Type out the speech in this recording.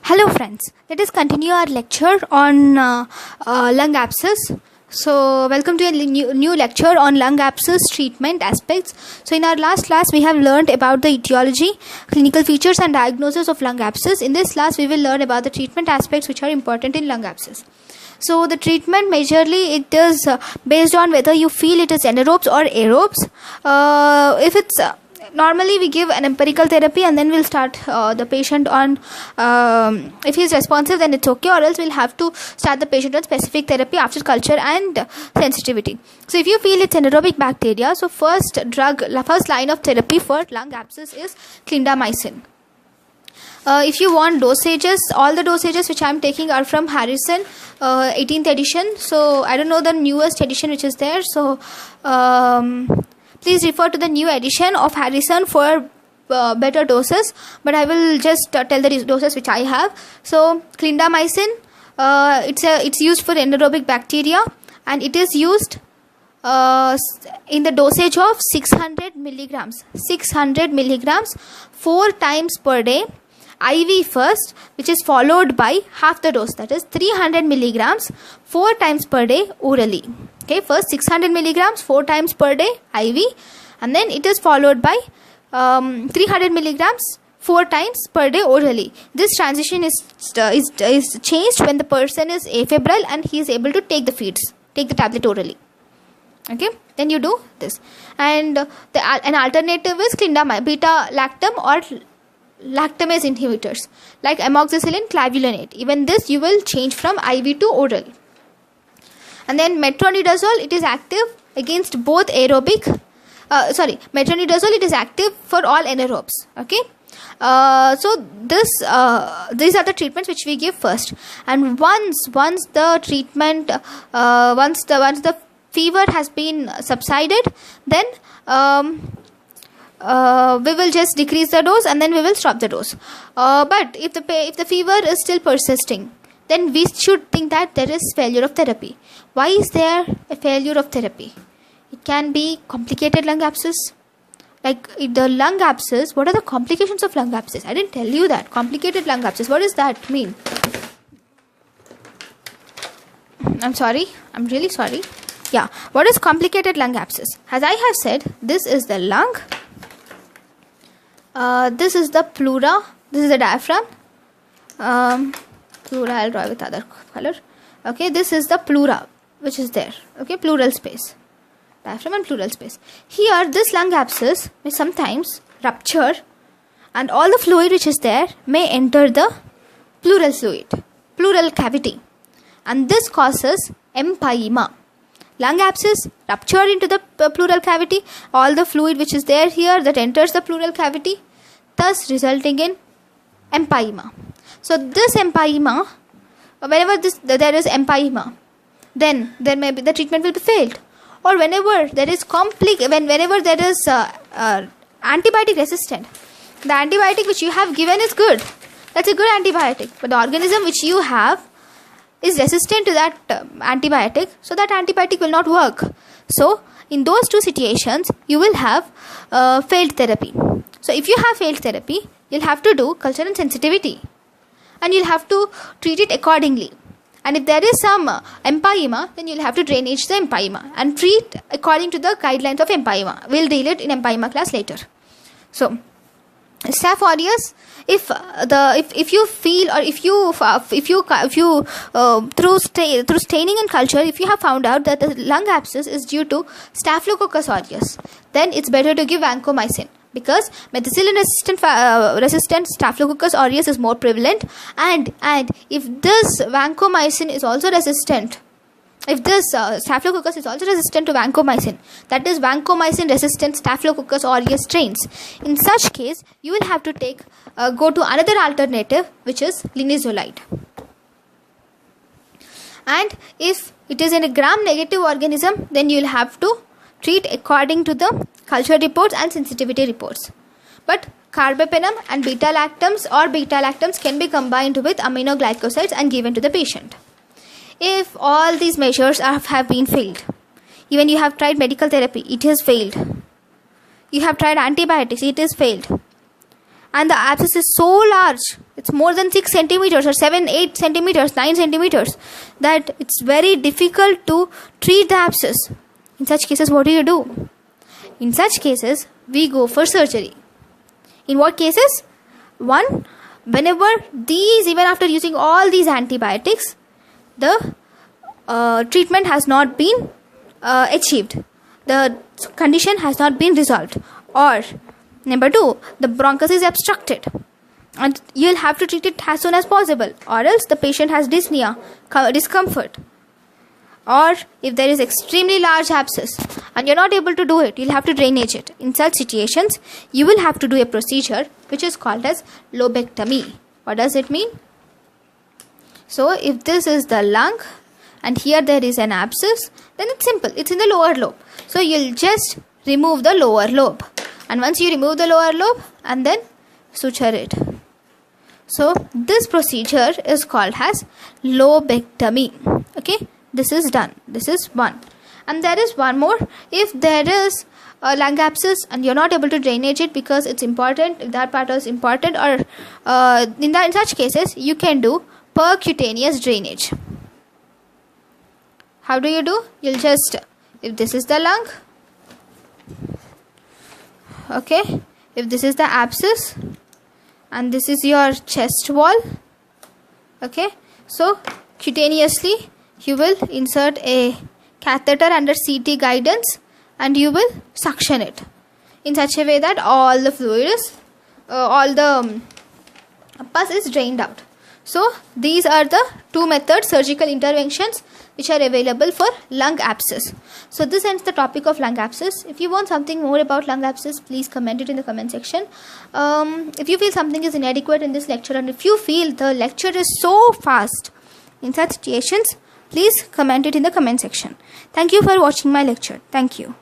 Hello friends, let us continue our lecture on lung abscess. So welcome to a new lecture on lung abscess treatment aspects. So in our last class we have learned about the etiology, clinical features and diagnosis of lung abscess. In this class we will learn about the treatment aspects which are important in lung abscess. So the treatment majorly it is based on whether you feel it is anaerobes or aerobes. If it's normally we give an empirical therapy and then we'll start the patient on if he is responsive then it's okay, or else we'll have to start the patient on specific therapy after culture and sensitivity. So if you feel it's anaerobic bacteria, so first line of therapy for lung abscess is clindamycin. If you want dosages, all the dosages which I am taking are from Harrison 18th edition. So I don't know the newest edition which is there. So please refer to the new edition of Harrison for better doses. But I will just tell the doses which I have. So clindamycin, it's used for anaerobic bacteria, and it is used in the dosage of 600 milligrams. 600 milligrams 4 times per day. IV first, which is followed by half the dose, that is 300 milligrams 4 times per day orally. Okay, first 600 milligrams 4 times per day IV, and then it is followed by 300 milligrams 4 times per day orally. This transition is changed when the person is afebrile and he is able to take the tablet orally. Okay, then you do this, and an alternative is beta-lactam or lactamase inhibitors like amoxicillin, clavulanate. Even this you will change from IV to oral. And then metronidazole, it is active against both metronidazole, it is active for all anaerobes. Okay, so these are the treatments which we give first, and once the treatment once the fever has been subsided, then we will just decrease the dose and then we will stop the dose. But if the fever is still persisting, then we should think that there is failure of therapy. Why is there a failure of therapy? It can be complicated lung abscess. Like the lung abscess, what are the complications of lung abscess? I didn't tell you that. Complicated lung abscess, what does that mean? I'm sorry. I'm really sorry. Yeah. What is complicated lung abscess? As I have said, this is the lung. This is the pleura. This is the diaphragm. Pleura I'll draw with other color. Okay, this is the pleura which is there. Okay, pleural space. Diaphragm and pleural space. Here this lung abscess may sometimes rupture and all the fluid which is there may enter the pleural cavity, and this causes empyema. Lung abscess rupture into the pleural cavity, all the fluid which is there here that enters the pleural cavity, thus resulting in empyema. So this empyema, whenever there is empyema, then there may be the treatment will be failed. Or whenever there is whenever there is antibiotic resistant, the antibiotic which you have given is good. That's a good antibiotic, but the organism which you have is resistant to that antibiotic, so that antibiotic will not work. So in those two situations you will have failed therapy. So if you have failed therapy, you'll have to do culture and sensitivity, and you'll have to treat it accordingly. And if there is some empyema, then you'll have to drainage the empyema and treat according to the guidelines of empyema. We'll deal it in empyema class later. So Staph aureus, if you feel, or if you through staining and culture, if you have found out that the lung abscess is due to Staphylococcus aureus, then it's better to give vancomycin, because methicillin resistant Staphylococcus aureus is more prevalent, and if this vancomycin is also resistant, if this Staphylococcus is also resistant to vancomycin, that is vancomycin resistant Staphylococcus aureus strains, in such case you will have to go to another alternative, which is linezolide. And if it is in a gram-negative organism, then you will have to treat according to the culture reports and sensitivity reports. But carbapenem and beta-lactams can be combined with aminoglycosides and given to the patient. If all these measures have been failed, even you have tried medical therapy, it has failed. You have tried antibiotics, it is failed. And the abscess is so large, it's more than 6 centimeters or 7, 8 centimeters, 9 centimeters, that it's very difficult to treat the abscess. In such cases, what do? In such cases, we go for surgery. In what cases? One, whenever even after using all these antibiotics, the treatment has not been achieved. The condition has not been resolved. Or number 2, the bronchus is obstructed and you'll have to treat it as soon as possible, or else the patient has dyspnea, discomfort. Or if there is extremely large abscess and you're not able to do it, you'll have to drainage it. In such situations, you will have to do a procedure which is called as lobectomy. What does it mean? So if this is the lung and here there is an abscess, then it's simple. It's in the lower lobe. So you'll just remove the lower lobe. And once you remove the lower lobe and then suture it. So this procedure is called as lobectomy. Okay. This is done. This is one. And there is one more. If there is a lung abscess and you're not able to drainage it because it's important, if that part is important, or in such cases, you can do percutaneous drainage. How do? You'll just, if this is the lung, okay, if this is the abscess and this is your chest wall, okay, so cutaneously you will insert a catheter under CT guidance and you will suction it in such a way that all the fluid is, all the pus is drained out. So these are the 2 methods, surgical interventions, which are available for lung abscess. So this ends the topic of lung abscess. If you want something more about lung abscess, please comment it in the comment section. If you feel something is inadequate in this lecture, and if you feel the lecture is so fast in such situations, please comment it in the comment section. Thank you for watching my lecture. Thank you.